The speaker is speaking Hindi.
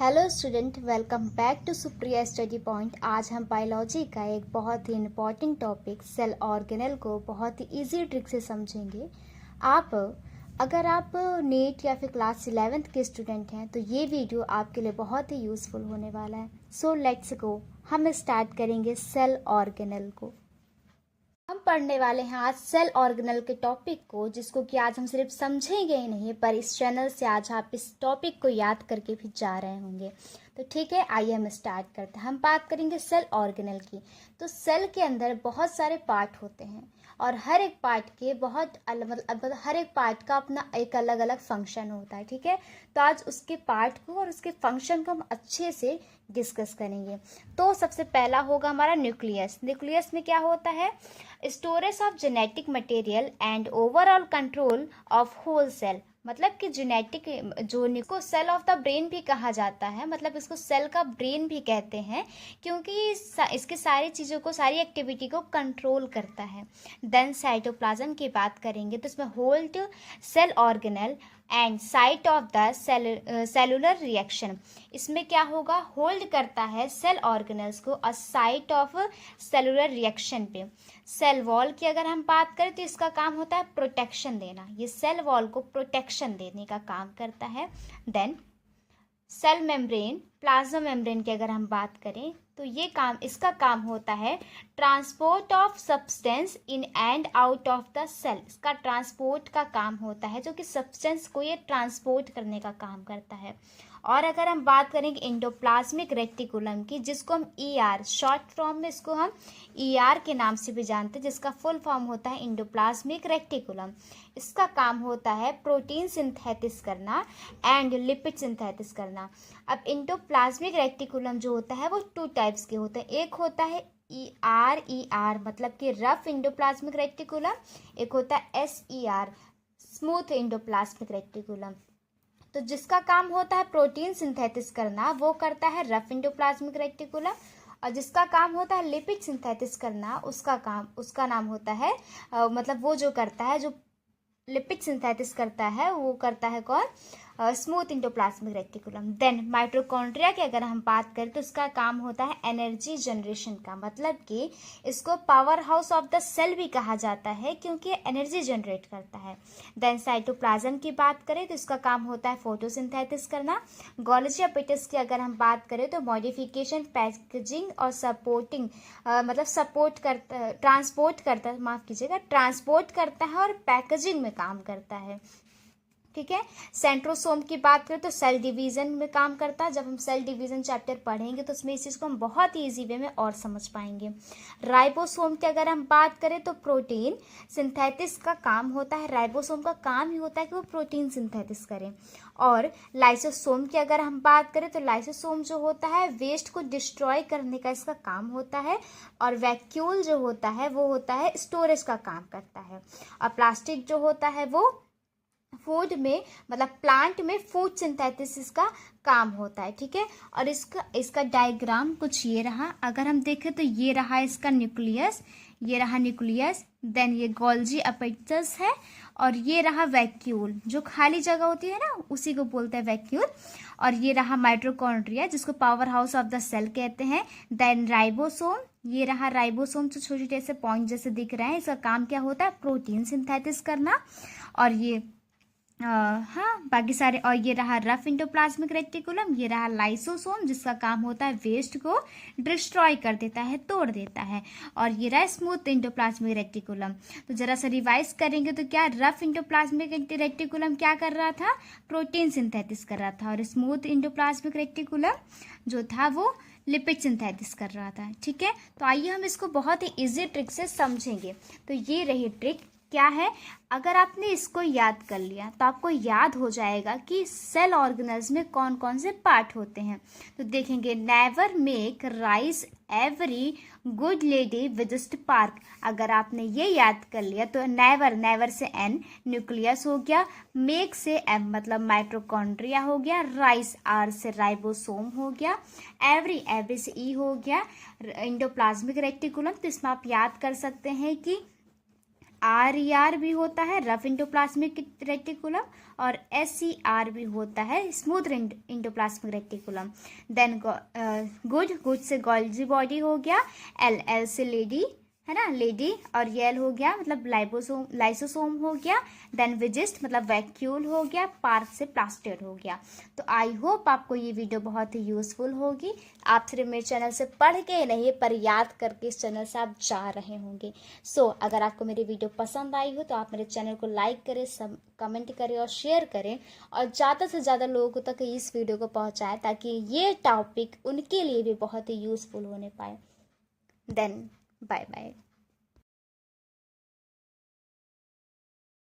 Hello student, welcome back to Supriya study point. आज हम बायोलॉजी का एक बहुत ही इम्पॉर्टेंट टॉपिक सेल ऑर्गेनेल को बहुत ही इजी ट्रिक से समझेंगे। अगर आप नीट या फिर क्लास 11th के स्टूडेंट हैं तो ये वीडियो आपके लिए बहुत ही यूज़फुल होने वाला है। सो लेट्स गो, हम स्टार्ट करेंगे सेल ऑर्गेनेल को। हम पढ़ने वाले हैं आज सेल ऑर्गेनेल के टॉपिक को, जिसको कि आज हम सिर्फ समझेंगे ही नहीं पर इस चैनल से आज आप इस टॉपिक को याद करके भी जा रहे होंगे। तो ठीक है, आइए हम स्टार्ट करते हैं। हम बात करेंगे सेल ऑर्गेनेल की। तो सेल के अंदर बहुत सारे पार्ट होते हैं और हर एक पार्ट के हर एक पार्ट का अपना एक अलग अलग फंक्शन होता है। ठीक है, तो आज उसके पार्ट को और उसके फंक्शन को हम अच्छे से डिस्कस करेंगे। तो सबसे पहला होगा हमारा न्यूक्लियस। न्यूक्लियस में क्या होता है? Storage of genetic material and overall control of whole cell. मतलब कि जेनेटिक को सेल ऑफ द ब्रेन भी कहा जाता है, मतलब इसको सेल का ब्रेन भी कहते हैं क्योंकि इसके सारी चीज़ों को, सारी एक्टिविटी को कंट्रोल करता है। देन साइटोप्लाज्म की बात करेंगे तो इसमें hold cell organelle and site of the cellular reaction. इसमें क्या होगा? होल्ड करता है सेल ऑर्गेनेल्स को और साइट ऑफ सेलुलर रिएक्शन पे। सेल वॉल की अगर हम बात करें तो इसका काम होता है प्रोटेक्शन देना। ये सेल वॉल को प्रोटेक्शन देने का काम करता है। Then cell membrane, plasma membrane की अगर हम बात करें तो इसका काम होता है transport of substance in and out of the cell. इसका ट्रांसपोर्ट का काम होता है, जो कि सब्सटेंस को ये ट्रांसपोर्ट करने का काम करता है। और अगर हम बात करेंगे एंडोप्लाज्मिक रेटिकुलम की, जिसको हम ER शॉर्ट फॉर्म में इसको हम ER के नाम से भी जानते हैं, जिसका फुल फॉर्म होता है एंडोप्लाज्मिक रेटिकुलम। इसका काम होता है प्रोटीन सिंथेसिस करना एंड लिपिड सिंथेसिस करना। अब एंडोप्लाज्मिक रेटिकुलम जो होता है वो 2 टाइप्स के होते हैं। एक होता है ER मतलब कि रफ एंडोप्लाज्मिक रेटिकुलम, एक होता है SER स्मूथ एंडोप्लाज्मिक रेटिकुलम। तो जिसका काम होता है प्रोटीन सिंथेसिस करना वो करता है रफ एंडोप्लाज्मिक रेटिकुलम, और जिसका काम होता है लिपिड सिंथेसिस करना उसका नाम होता है मतलब वो जो करता है, जो लिपिड सिंथेसिस करता है वो करता है कौन? Smooth endoplasmic reticulum. Then mitochondria की अगर हम बात करें तो इसका काम होता है एनर्जी जनरेशन का, मतलब कि इसको powerhouse of the cell भी कहा जाता है क्योंकि एनर्जी जनरेट करता है। देन साइटोप्लाज्म की बात करें तो इसका काम होता है फोटोसिंथेसिस करना। गोल्जी एपिटस की अगर हम बात करें तो मॉडिफिकेशन, पैकेजिंग और सपोर्टिंग मतलब ट्रांसपोर्ट करता है और पैकेजिंग में काम करता है। ठीक है, सेंट्रोसोम की बात करें तो सेल डिवीजन में काम करता है। जब हम सेल डिवीजन चैप्टर पढ़ेंगे तो उसमें इस चीज़ को हम बहुत ही ईजी वे में और समझ पाएंगे। राइबोसोम की अगर हम बात करें तो प्रोटीन सिंथेसिस का काम होता है। राइबोसोम का काम ही होता है कि वो प्रोटीन सिंथेसिस करें। और लाइसोसोम की अगर हम बात करें तो लाइसोसोम जो होता है वेस्ट को डिस्ट्रॉय करने का इसका काम होता है। और वैक्यूल जो होता है वो होता है स्टोरेज का काम करता है। और प्लास्टिक जो होता है वो फूड में, मतलब प्लांट में फूड सिंथेसिस का काम होता है। ठीक है, और इसका डायग्राम कुछ ये रहा। अगर हम देखें तो ये रहा इसका न्यूक्लियस, ये रहा न्यूक्लियस। देन ये गोल्जी एपिटस है और ये रहा वैक्यूल, जो खाली जगह होती है ना उसी को बोलते हैं वैक्यूल। और ये रहा माइटोकॉन्ड्रिया, जिसको powerhouse of the cell कहते हैं। देन राइबोसोम, ये रहा राइबोसोम, जो छोटे छोटे से पॉइंट जैसे दिख रहे हैं। इसका काम क्या होता है? प्रोटीन सिंथेसिस करना। और ये बाकी सारे, और ये रहा रफ एंडोप्लाज्मिक रेटिकुलम, ये रहा लाइसोसोम, जिसका काम होता है वेस्ट को डिस्ट्रॉय कर देता है, तोड़ देता है। और ये रहा स्मूथ एंडोप्लाज्मिक रेटिकुलम। तो जरा सा रिवाइज करेंगे तो क्या रफ एंडोप्लाज्मिक रेटिकुलम क्या कर रहा था? प्रोटीन सिंथेसिस कर रहा था। और स्मूथ एंडोप्लाज्मिक रेटिकुलम जो था वो लिपिड सिंथेसिस कर रहा था। ठीक है, तो आइए हम इसको बहुत ही इजी ट्रिक से समझेंगे। तो ये रही ट्रिक। क्या है? अगर आपने इसको याद कर लिया तो आपको याद हो जाएगा कि सेल ऑर्गेनेल्स में कौन कौन से पार्ट होते हैं। तो देखेंगे, never make rice every good lady visit park. अगर आपने ये याद कर लिया तो नेवर से N न्यूक्लियस हो गया, मेक से M मतलब माइटोकॉन्ड्रिया हो गया, राइस R से राइबोसोम हो गया, एवरी से E हो गया, एंडोप्लाज्मिक रेटिकुलम। तो इसमें आप याद कर सकते हैं कि RER भी होता है रफ इंडोप्लाज्मिक रेटिकुलम, और SCR भी होता है स्मूथ इंडोप्लाज्मिक रेटिकुलम। देन गुड से गोल्जी बॉडी हो गया, LL से लेडी है ना, लेडी, और येल हो गया मतलब लाइसोसोम हो गया। देन विजिस्ट मतलब वैक्यूल हो गया, पार्क से प्लास्टिड हो गया। तो आई होप आपको ये वीडियो बहुत ही यूजफुल होगी। आप सिर्फ मेरे चैनल से पढ़ के नहीं पर याद करके इस चैनल से आप जा रहे होंगे। सो अगर आपको मेरी वीडियो पसंद आई हो तो आप मेरे चैनल को लाइक करें, सब कमेंट करें और शेयर करें, और ज़्यादा से ज़्यादा लोगों तक इस वीडियो को पहुँचाएं ताकि ये टॉपिक उनके लिए भी बहुत ही यूजफुल होने पाए। Then bye bye.